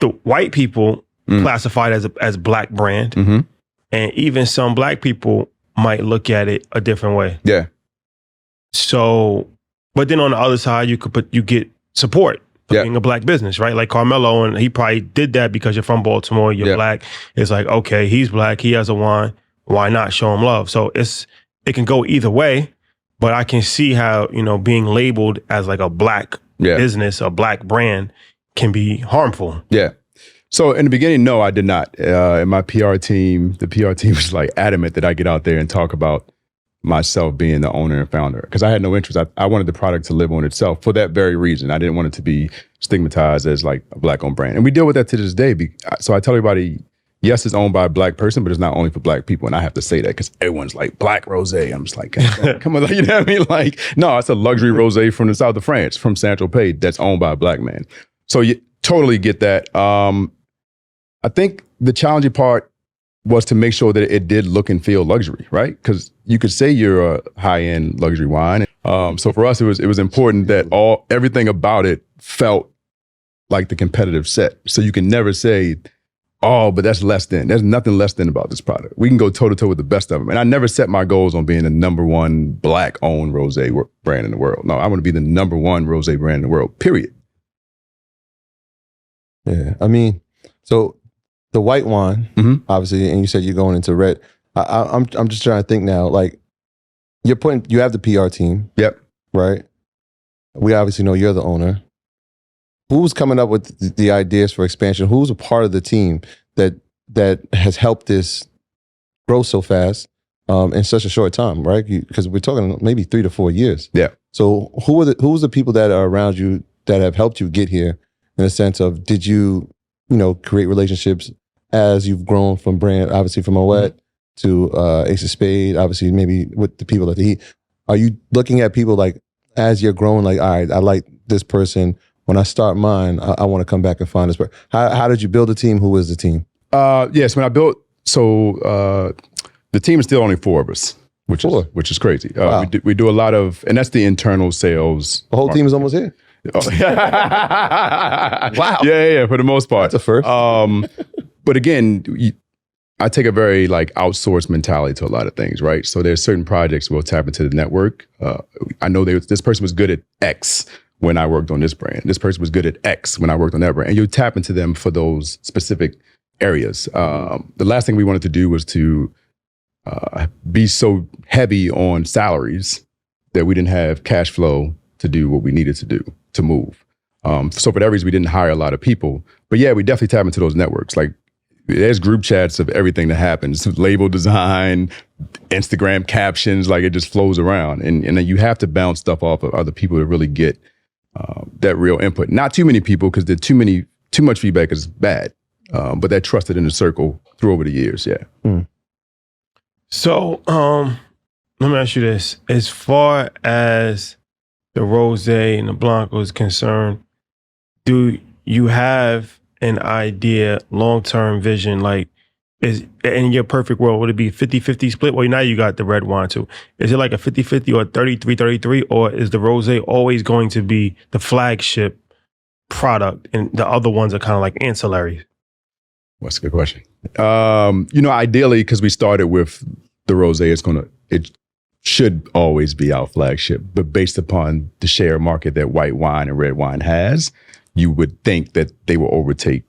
The white people classify it as black brand, and even some black people might look at it a different way. Yeah. So, but then on the other side, you get support for being a black business, right? Like Carmelo, and he probably did that because you're from Baltimore, you're black. It's like, okay, he's black, he has a wine. Why not show him love? So it can go either way, but I can see how, being labeled as like a black business, a black brand can be harmful. Yeah. So in the beginning, no, I did not. And my PR team, the PR team was like adamant that I get out there and talk about myself being the owner and founder, because I had no interest. I wanted the product to live on itself for that very reason. I didn't want it to be stigmatized as like a black owned brand. And we deal with that to this day. So I tell everybody, yes, it's owned by a black person, but it's not only for black people. And I have to say that because everyone's like, black rosé. I'm just like, come on, you know what I mean? Like, no, it's a luxury rosé from the south of France, from Saint-Tropez, that's owned by a black man. So you totally get that. I think the challenging part was to make sure that it did look and feel luxury, right? Because you could say you're a high-end luxury wine. So for us, it was important that everything about it felt like the competitive set. So you can never say Oh, but that's less than. There's nothing less than about this product. We can go toe to toe with the best of them. And I never set my goals on being the number one Black-owned rosé brand in the world. No, I want to be the number one rosé brand in the world, period. Yeah. I mean, so the white wine, obviously, and you said you're going into red. I'm just trying to think now, like, you have the PR team. Yep. Right? We obviously know you're the owner. Who's coming up with the ideas for expansion? Who's a part of the team that has helped this grow so fast in such a short time, right? Because we're talking maybe 3 to 4 years. Yeah. So who's the people that are around you that have helped you get here in a sense of, did you create relationships as you've grown from brand, obviously from Moët to Ace of Spades, obviously maybe with the people at the Heat. Are you looking at people like, as you're growing, like, all right, I like this person. When I start mine, I want to come back and find this person. How did you build a team? Who was the team? Yes, when I built, the team is still only 4 of us, which is crazy. Wow. We do a lot of, and that's the internal sales. The whole team is almost here. Oh. Wow. Yeah, for the most part. That's a first. But again, I take a very outsourced mentality to a lot of things, right? So there's certain projects we'll tap into the network. I know this person was good at X when I worked on this brand. This person was good at X when I worked on that brand. And you tap into them for those specific areas. The last thing we wanted to do was to be so heavy on salaries that we didn't have cash flow to do what we needed to do to move. So for that reason, we didn't hire a lot of people. But yeah, we definitely tap into those networks. Like, there's group chats of everything that happens, label design, Instagram captions, like it just flows around. And then you have to bounce stuff off of other people to really get that real input. Not too many people, because too much feedback is bad. But that trusted in the circle through over the years, yeah. So let me ask you this. As far as the Rosé and the Blanco is concerned, do you have an idea, long-term vision, like, is in your perfect world, would it be 50-50 split? Well, now you got the red wine too. Is it like a 50-50 or 33-33, or is the Rosé always going to be the flagship product and the other ones are kind of like ancillary? That's a good question. Ideally, because we started with the Rosé, it should always be our flagship. But based upon the share market that white wine and red wine has, you would think that they will overtake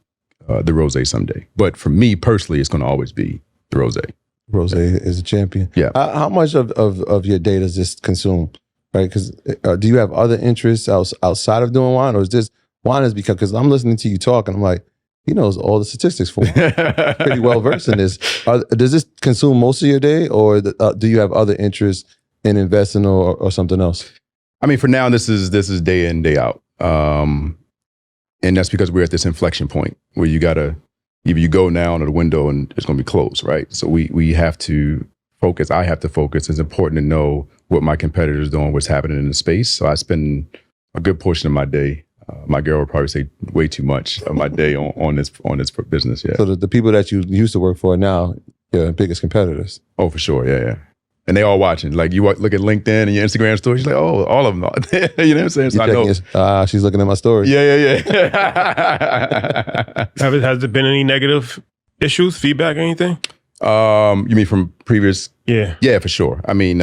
the Rosé someday. But for me personally, it's going to always be the Rosé. Rosé is a champion. Yeah. How much of your day does this consume? Right? Because do you have other interests outside of doing wine, or is this wine is because I'm listening to you talk and I'm like, he knows all the statistics for wine. Pretty well versed in this. Does this consume most of your day, or do you have other interests in investing or something else? I mean, for now, this is day in, day out. And that's because we're at this inflection point where you gotta, either you go now into the window and it's gonna be closed, right? So we have to focus. I have to focus. It's important to know what my competitors are doing, what's happening in the space. So I spend a good portion of my day. My girl would probably say way too much of my day on this business. Yeah. So the people that you used to work for now, your biggest competitors. Oh, for sure. Yeah. And they all watching. Like, you look at LinkedIn and your Instagram stories, you're like, oh, all of them. You know what I'm saying? So I know. She's looking at my story. Yeah. Has there been any negative issues, feedback, anything? You mean from previous? Yeah. Yeah, for sure. I mean,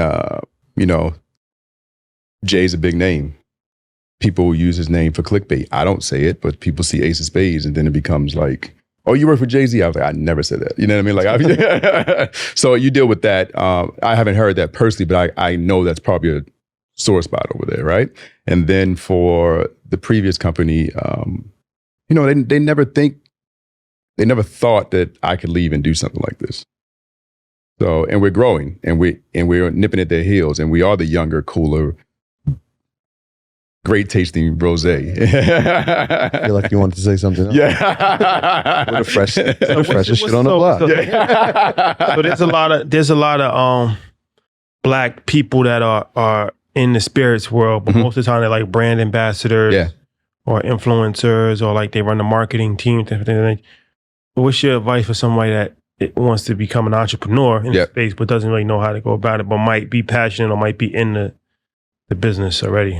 Jay's a big name. People use his name for clickbait. I don't say it, but people see Ace of Spades and then it becomes like, oh, you work for Jay-Z? I was like, I never said that. You know what I mean? Like, so you deal with that. I haven't heard that personally, but I know that's probably a sore spot over there, right? And then for the previous company, they never thought that I could leave and do something like this. So, and we're growing, and we're nipping at their heels, and we are the younger, cooler, great tasting rosé. I feel like you wanted to say something else. Yeah. With the freshest shit on the block. So there's a lot of Black people that are in the spirits world, but most of the time they're like brand ambassadors or influencers, or like they run the marketing team. What's your advice for somebody that wants to become an entrepreneur in the space but doesn't really know how to go about it, but might be passionate or might be in the business already?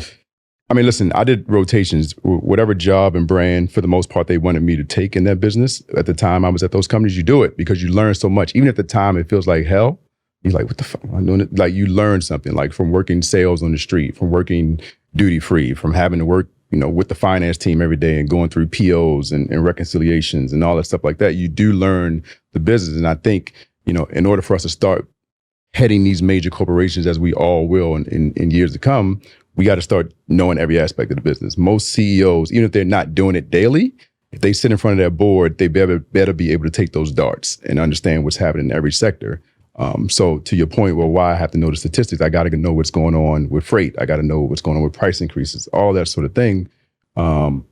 I mean, listen, I did rotations. Whatever job and brand, for the most part, they wanted me to take in that business. At the time I was at those companies, you do it because you learn so much. Even at the time, it feels like hell. You're like, what the fuck am I doing? Like, you learn something, like from working sales on the street, from working duty free, from having to work, with the finance team every day and going through POs and reconciliations and all that stuff like that. You do learn the business. And I think, in order for us to start heading these major corporations, as we all will in years to come, we got to start knowing every aspect of the business. Most CEOs, even if they're not doing it daily, if they sit in front of their board, they better be able to take those darts and understand what's happening in every sector. So to your point, well, why I have to know the statistics, I got to know what's going on with freight. I got to know what's going on with price increases, all that sort of thing,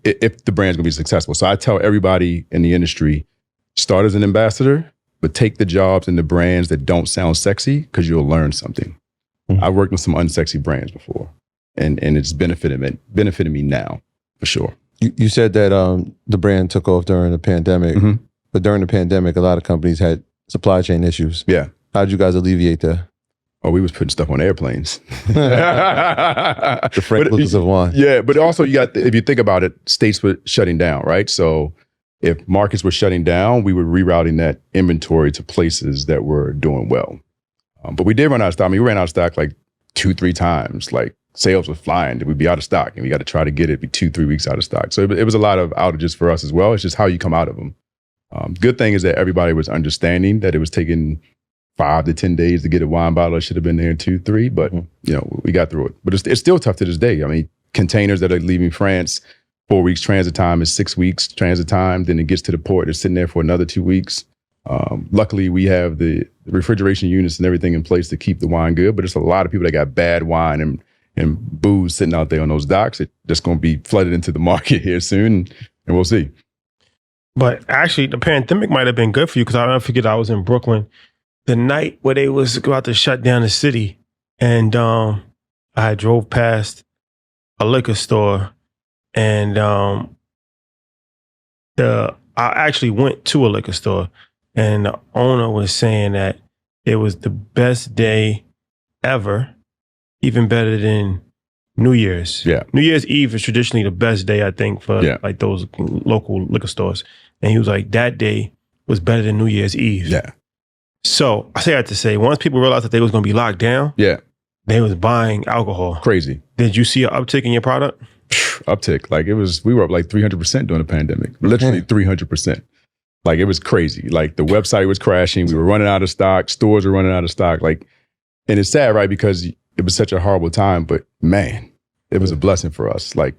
if the brand's going to be successful. So I tell everybody in the industry, start as an ambassador, but take the jobs and the brands that don't sound sexy because you'll learn something. Mm-hmm. I've worked with some unsexy brands before, and it's benefited me now, for sure. You said that the brand took off during the pandemic, mm-hmm. but during the pandemic, a lot of companies had supply chain issues. Yeah. How'd you guys alleviate that? Oh, we was putting stuff on airplanes. The Frank Lucas of wine. Yeah, but also if you think about it, states were shutting down, right? So if markets were shutting down, we were rerouting that inventory to places that were doing well. But we did run out of stock. I mean, we ran out of stock like 2-3 times. Like sales were flying. We'd be out of stock, and we got to try to get it, be 2-3 weeks out of stock. So it was a lot of outages for us as well. It's just how you come out of them. Good thing is that everybody was understanding that it was taking 5 to 10 days to get a wine bottle. It should have been there in 2-3, but we got through it. But it's still tough to this day. I mean, containers that are leaving France, 4 weeks transit time is 6 weeks transit time. Then it gets to the port. It's sitting there for another 2 weeks. Luckily, we have the refrigeration units and everything in place to keep the wine good. But it's a lot of people that got bad wine and booze sitting out there on those docks. It's just going to be flooded into the market here soon, and we'll see. But actually, the pandemic might have been good for you, because I never forget I was in Brooklyn the night where they was about to shut down the city, and I drove past a liquor store, and I actually went to a liquor store, and the owner was saying that it was the best day ever, even better than New Year's. Yeah. New Year's Eve is traditionally the best day, I think, for like those local liquor stores. And he was like, that day was better than New Year's Eve. Yeah. So I say that to say, once people realized that they was going to be locked down, they was buying alcohol. Crazy. Did you see an uptick in your product? Uptick. Like we were up like 300% during the pandemic, literally 300%. Like it was crazy. Like the website was crashing. We were running out of stock. Stores were running out of stock. Like, and it's sad, right? Because it was such a horrible time, but man, it was a blessing for us. Like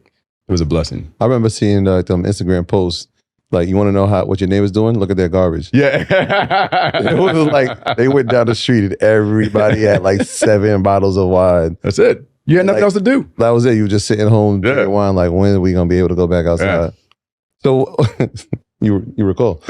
it was a blessing. I remember seeing them Instagram posts. Like, you want to know what your neighbor's doing? Look at their garbage. Yeah. It was like they went down the street and everybody had like 7 bottles of wine. That's it. You had nothing else to do. That was it. You were just sitting home drinking wine. Like, when are we going to be able to go back outside? Yeah. So you recall.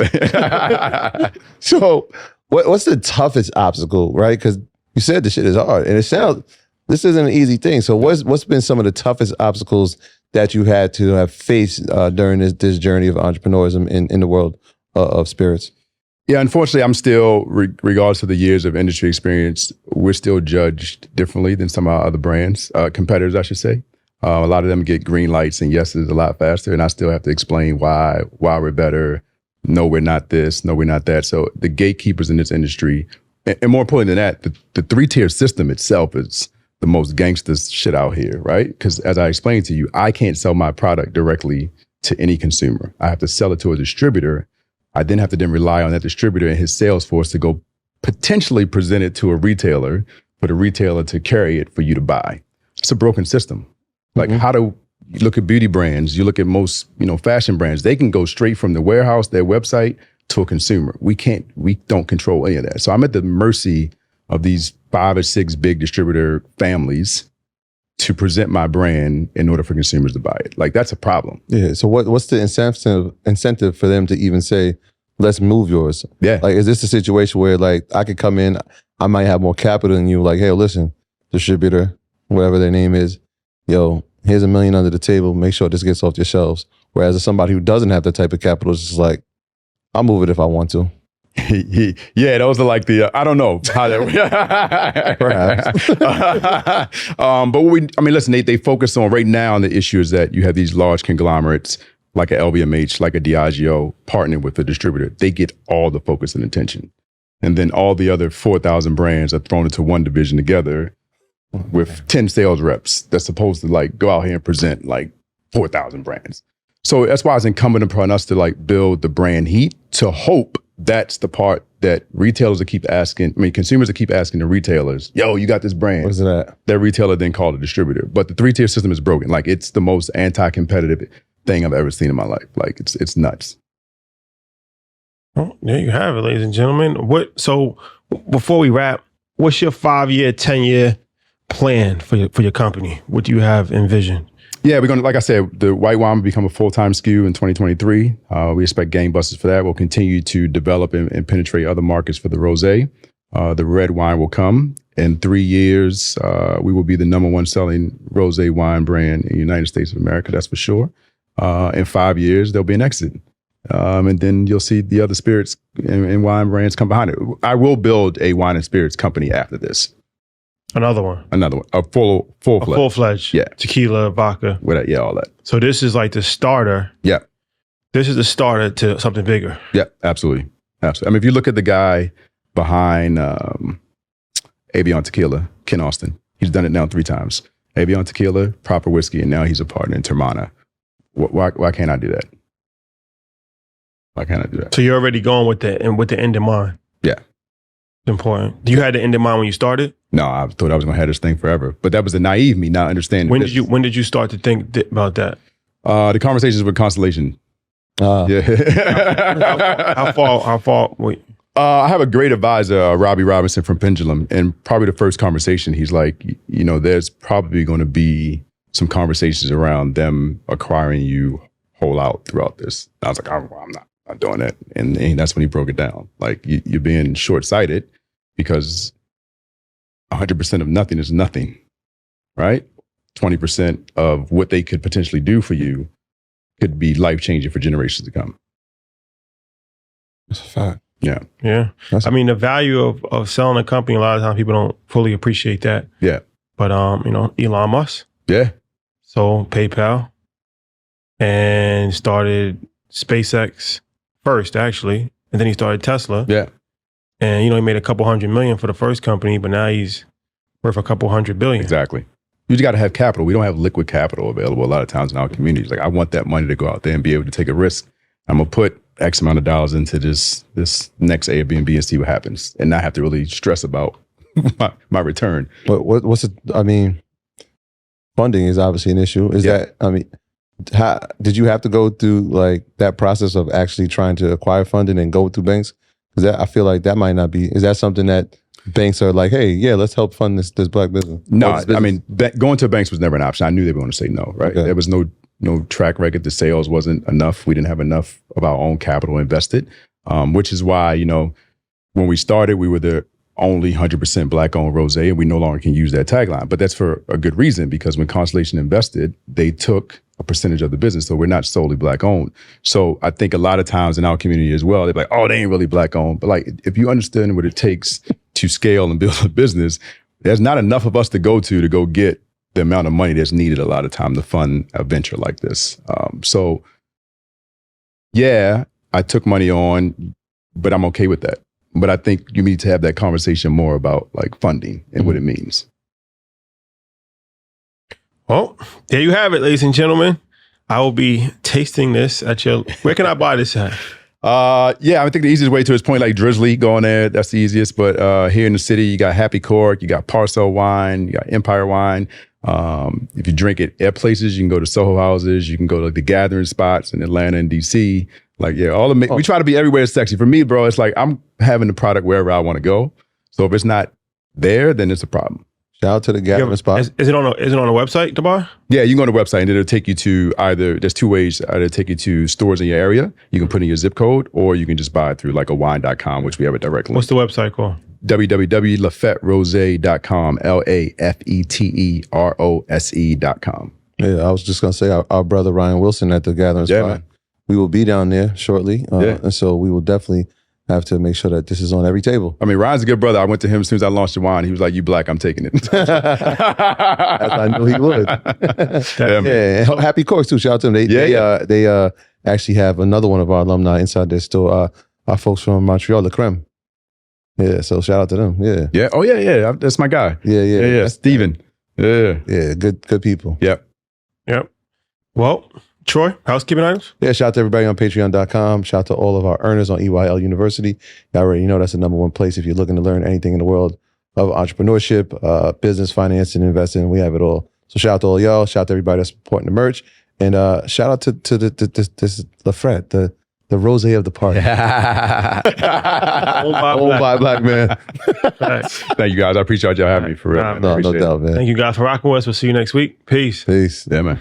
So what's the toughest obstacle, right? Because you said the shit is hard, and it sounds, this isn't an easy thing. So what's been some of the toughest obstacles that you had to have faced during this journey of entrepreneurism in the world of spirits? Yeah, unfortunately, I'm still, regardless of the years of industry experience, we're still judged differently than some of our other brands, competitors, I should say. A lot of them get green lights and yeses a lot faster, and I still have to explain why we're better. No, we're not this. No, we're not that. So the gatekeepers in this industry, and more importantly than that, the 3-tier system itself is the most gangster shit out here, right? Because as I explained to you, I can't sell my product directly to any consumer. I have to sell it to a distributor. I then have to rely on that distributor and his sales force to go potentially present it to a retailer for the retailer to carry it for you to buy. It's a broken system. Like how do you look at beauty brands? You look at most, fashion brands, they can go straight from the warehouse, their website, to a consumer. We don't control any of that. So I'm at the mercy of these 5 or 6 big distributor families to present my brand in order for consumers to buy it. Like that's a problem. Yeah. So what's the incentive for them to even say, let's move yours? Yeah. Like, is this a situation where like I could come in, I might have more capital than you, like, hey, listen, distributor, whatever their name is, yo, here's $1 million under the table, make sure this gets off your shelves. Whereas as somebody who doesn't have that type of capital, it's just like, I'll move it if I want to. Yeah, those are like the I don't know how that Perhaps. but listen, they focus on right now. And the issue is that you have these large conglomerates like a LVMH, like a Diageo, partnering with a distributor. They get all the focus and attention, and then all the other 4,000 brands are thrown into one division together with 10 sales reps that's supposed to like go out here and present like 4,000 brands. So that's why it's incumbent upon us to like build the brand heat, to hope that's the part that retailers will keep asking. Consumers will keep asking the retailers, yo, you got this brand. What's that? That retailer then called a distributor. But the 3-tier system is broken. Like, it's the most anti-competitive thing I've ever seen in my life. Like, it's nuts. Well, there you have it, ladies and gentlemen. So before we wrap, what's your 5-year, 10-year plan for your company? What do you have envisioned? Yeah, we're going to, like I said, the white wine will become a full-time SKU in 2023. We expect gangbusters for that. We'll continue to develop and penetrate other markets for the rosé. The red wine will come. In 3 years, we will be the #1 selling rosé wine brand in the United States of America, that's for sure. In 5 years, there'll be an exit. And then you'll see the other spirits and wine brands come behind it. I will build a wine and spirits company after this. Another one. A full-fledged. Yeah. Tequila, vodka. Yeah, all that. So this is like the starter. Yeah. This is the starter to something bigger. Yeah, absolutely. If you look at the guy behind Avion Tequila, Ken Austin, he's done it now 3 times. Avion Tequila, Proper Whiskey, and now he's a partner in Termana. Why can't I do that? Why can't I do that? So you're already going with the end in mind. Yeah. Important. You had the end in mind when you started? No, I thought I was going to have this thing forever. But that was the naive me, not understanding. When did you start to think about that? The conversations with Constellation. Yeah. How far? Wait. I have a great advisor, Robbie Robinson from Pendulum, and probably the first conversation, he's like, there's probably going to be some conversations around them acquiring you whole out throughout this. And I was like, I'm not doing that. And that's when he broke it down. Like, you're being short-sighted because 100% of nothing is nothing, right? 20% of what they could potentially do for you could be life-changing for generations to come. That's a fact. Yeah. Yeah. The value of selling a company, a lot of times people don't fully appreciate that. Yeah. But, Elon Musk. Yeah. Sold PayPal and started SpaceX first, actually. And then he started Tesla. Yeah. And, he made a couple $100 million for the first company, but now he's worth a couple $100 billion. Exactly. You just got to have capital. We don't have liquid capital available a lot of times in our communities. Like, I want that money to go out there and be able to take a risk. I'm going to put X amount of dollars into this next Airbnb and see what happens and not have to really stress about my return. But what's it? Funding is obviously an issue. How did you have to go through like that process of actually trying to acquire funding and go through banks? Because I feel like that might not be. Is that something that banks are like, hey, yeah, let's help fund this black business? No, going to banks was never an option. I knew they were going to say no, right? Okay. There was no track record. The sales wasn't enough. We didn't have enough of our own capital invested, which is why, when we started, we were the only 100% black-owned rosé, and we no longer can use that tagline. But that's for a good reason, because when Constellation invested, they took a percentage of the business, so we're not solely black-owned. So I think a lot of times in our community as well, they're like, oh, they ain't really black-owned. But like, if you understand what it takes to scale and build a business, there's not enough of us to go get the amount of money that's needed a lot of time to fund a venture like this. So yeah, I took money on, but I'm okay with that. But I think you need to have that conversation more about like funding and what it means. Well, there you have it, ladies and gentlemen. I will be tasting this at your. Where can I buy this at? I think the easiest way to is Point Lake Drizzly. Go on there. That's the easiest. But here in the city, you got Happy Cork, you got Parcel Wine, you got Empire Wine. If you drink it at places, you can go to Soho Houses, you can go to like the gathering spots in Atlanta and DC. Like, yeah, we try to be everywhere sexy. For me, bro, it's like I'm having the product wherever I want to go. So if it's not there, then it's a problem. Shout out to the gathering spot. Is it on a website, the bar? Yeah, you can go on the website and it'll take you to there's 2 ways. Either take you to stores in your area. You can put in your zip code, or you can just buy it through like a wine.com, which we have a direct link. What's the website called? www.lafetterose.com, LAFETTEROSE.com. Yeah, I was just going to say our brother Ryan Wilson at the gathering spot. Man. We will be down there shortly. And so we will definitely have to make sure that this is on every table. I mean, Ryan's a good brother. I went to him as soon as I launched the wine. He was like, "You black, I'm taking it." As I knew he would. Yeah, man. Yeah, and Happy Corks too. Shout out to them. They actually have another one of our alumni inside their store. Our folks from Montreal, Le Creme. Yeah, so shout out to them. Yeah. Yeah. Oh yeah. That's my guy. Yeah. Steven. Yeah. Yeah, good people. Yep. Well, Troy, housekeeping items? Yeah, shout out to everybody on patreon.com. Shout out to all of our earners on EYL University. You already know that's the number one place if you're looking to learn anything in the world of entrepreneurship, business, finance, and investing. We have it all. So shout out to all y'all. Shout out to everybody that's supporting the merch. And shout out to this Lafrette, the rosé of the party. Owned by a black man. Thank you guys. I appreciate y'all having me for real. No doubt, man. Thank you guys for rocking with us. We'll see you next week. Peace. Peace. Yeah, man.